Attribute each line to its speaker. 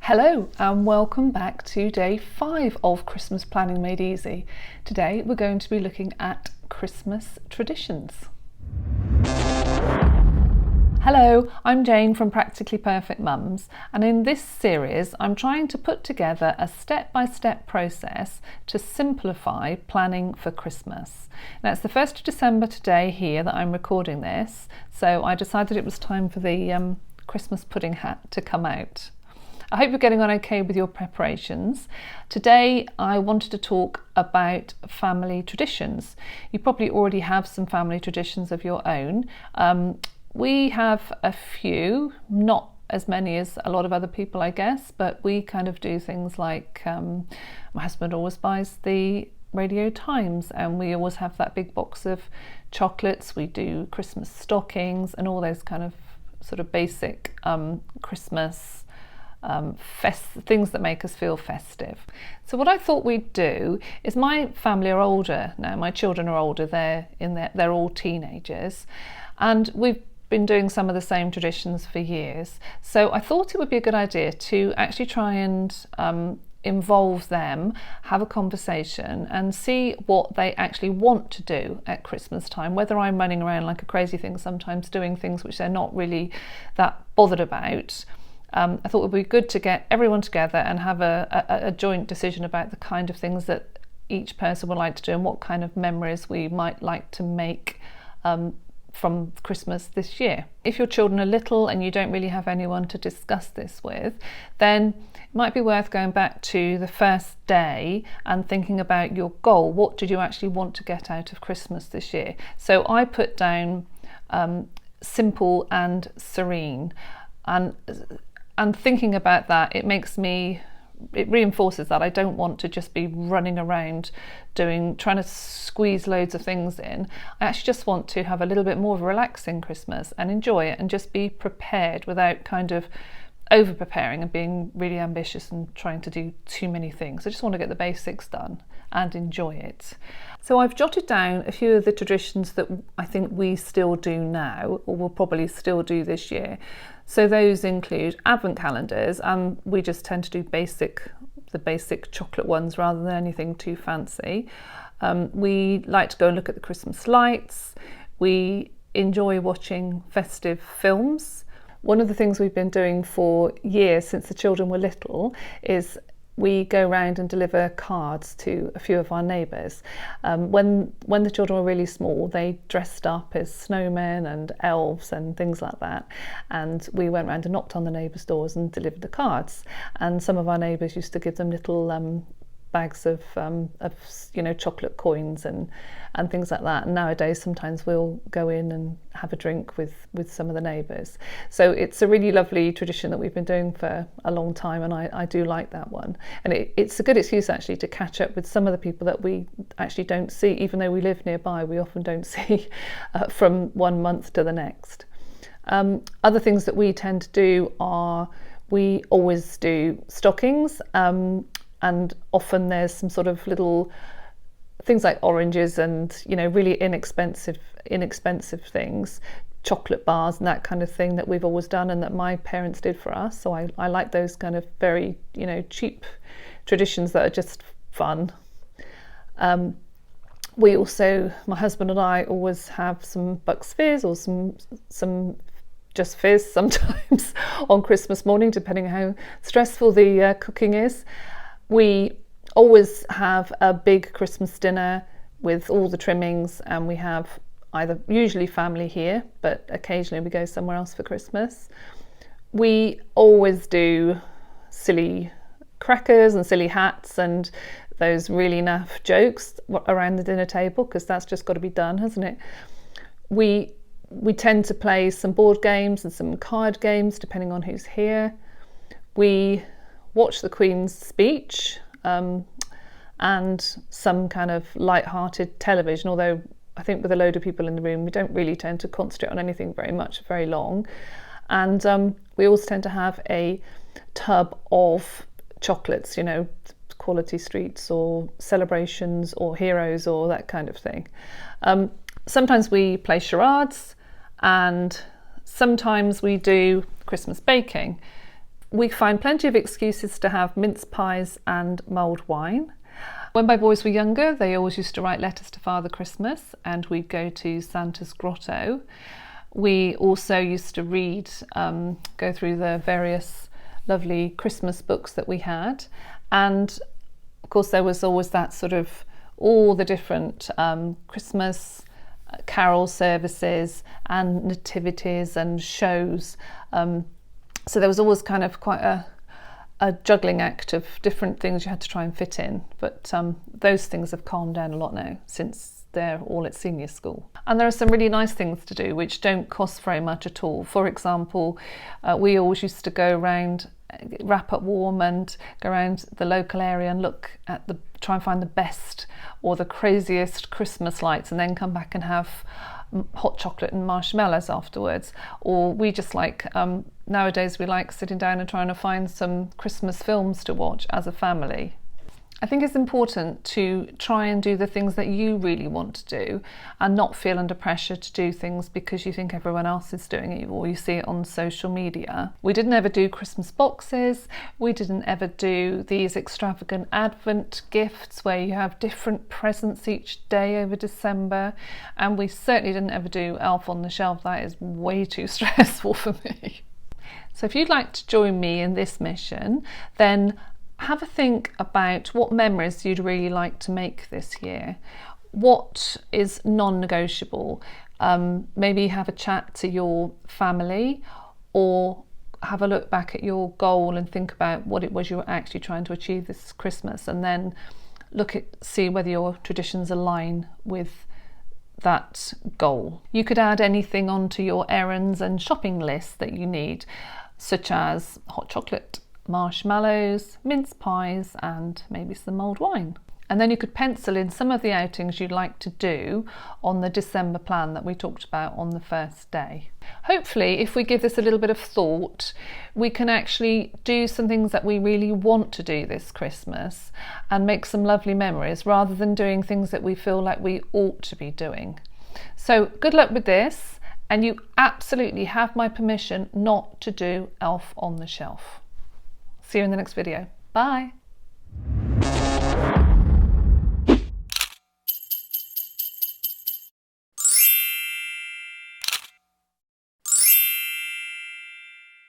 Speaker 1: Hello and welcome back to day 5 of Christmas Planning Made Easy. Today we're going to be looking at Christmas traditions. Hello, I'm Jane from Practically Perfect Mums, and in this series I'm trying to put together a step-by-step process to simplify planning for Christmas. Now it's the 1st of December today here that I'm recording this, so I decided it was time for the Christmas pudding hat to come out. I hope you're getting on okay with your preparations. Today I wanted to talk about family traditions. You probably already have some family traditions of your own. We have a few, not as many as a lot of other people I guess, but we kind of do things like my husband always buys the Radio Times and we always have that big box of chocolates. We do Christmas stockings and all those kind of sort of basic Christmas things that make us feel festive. So what I thought we'd do is, my family are older now, my children are older, they're all teenagers, and we've been doing some of the same traditions for years. So I thought it would be a good idea to actually try and involve them, have a conversation and see what they actually want to do at Christmas time, whether I'm running around like a crazy thing sometimes doing things which they're not really that bothered about. I thought it would be good to get everyone together and have a joint decision about the kind of things that each person would like to do and what kind of memories we might like to make from Christmas this year. If your children are little and you don't really have anyone to discuss this with, then it might be worth going back to the first day and thinking about your goal. What did you actually want to get out of Christmas this year? So I put down simple and serene, and thinking about that, it reinforces that I don't want to just be running around trying to squeeze loads of things in. I actually just want to have a little bit more of a relaxing Christmas and enjoy it and just be prepared without kind of over preparing and being really ambitious and trying to do too many things. I just want to get the basics done and enjoy it. So I've jotted down a few of the traditions that I think we still do now, or will probably still do this year. So those include advent calendars, and we just tend to do the basic chocolate ones rather than anything too fancy. We like to go and look at the Christmas lights. We enjoy watching festive films. One of the things we've been doing for years since the children were little is we go around and deliver cards to a few of our neighbours. When the children were really small, they dressed up as snowmen and elves and things like that, and we went around and knocked on the neighbours' doors and delivered the cards. And some of our neighbours used to give them little bags of chocolate coins and things like that. And nowadays sometimes we'll go in and have a drink with some of the neighbours. So it's a really lovely tradition that we've been doing for a long time, and I do like that one. And it's a good excuse actually to catch up with some of the people that we actually don't see, even though we live nearby, we often don't see from one month to the next. Other things that we tend to do are, we always do stockings, and often there's some sort of little things like oranges and really inexpensive things, chocolate bars and that kind of thing that we've always done and that my parents did for us. So I like those kind of very cheap traditions that are just fun. We also, my husband and I, always have some Bucks Fizz or some just fizz sometimes on Christmas morning, depending on how stressful the cooking is. We always have a big Christmas dinner with all the trimmings, and we have usually family here, but occasionally we go somewhere else for Christmas. We always do silly crackers and silly hats and those really naff jokes around the dinner table, because that's just got to be done, hasn't it? We tend to play some board games and some card games depending on who's here. We watch the Queen's speech and some kind of light-hearted television, although I think with a load of people in the room we don't really tend to concentrate on anything very long. And we also tend to have a tub of chocolates, Quality Streets or Celebrations or Heroes or that kind of thing. Sometimes we play charades, and sometimes we do Christmas baking. We find plenty of excuses to have mince pies and mulled wine. When my boys were younger, they always used to write letters to Father Christmas, and we'd go to Santa's grotto. We also used to read, go through the various lovely Christmas books that we had. And of course, there was always that sort of all the different Christmas carol services and nativities and shows. So there was always kind of quite a juggling act of different things you had to try and fit in. But those things have calmed down a lot now since they're all at senior school. And there are some really nice things to do which don't cost very much at all. For example, we always used to go around, wrap up warm and go around the local area and look at try and find the best or the craziest Christmas lights, and then come back and have hot chocolate and marshmallows afterwards. Or we just like, nowadays we like sitting down and trying to find some Christmas films to watch as a family. I think it's important to try and do the things that you really want to do and not feel under pressure to do things because you think everyone else is doing it or you see it on social media. We didn't ever do Christmas boxes. We didn't ever do these extravagant Advent gifts where you have different presents each day over December. And we certainly didn't ever do Elf on the Shelf. That is way too stressful for me. So if you'd like to join me in this mission, then have a think about what memories you'd really like to make this year. What is non-negotiable? Maybe have a chat to your family, or have a look back at your goal and think about what it was you were actually trying to achieve this Christmas, and then see whether your traditions align with that goal. You could add anything onto your errands and shopping list that you need, such as hot chocolate, marshmallows, mince pies, and maybe some mulled wine. And then you could pencil in some of the outings you'd like to do on the December plan that we talked about on the first day. Hopefully, if we give this a little bit of thought, we can actually do some things that we really want to do this Christmas and make some lovely memories, rather than doing things that we feel like we ought to be doing. So good luck with this, and you absolutely have my permission not to do Elf on the Shelf. See you in the next video. Bye.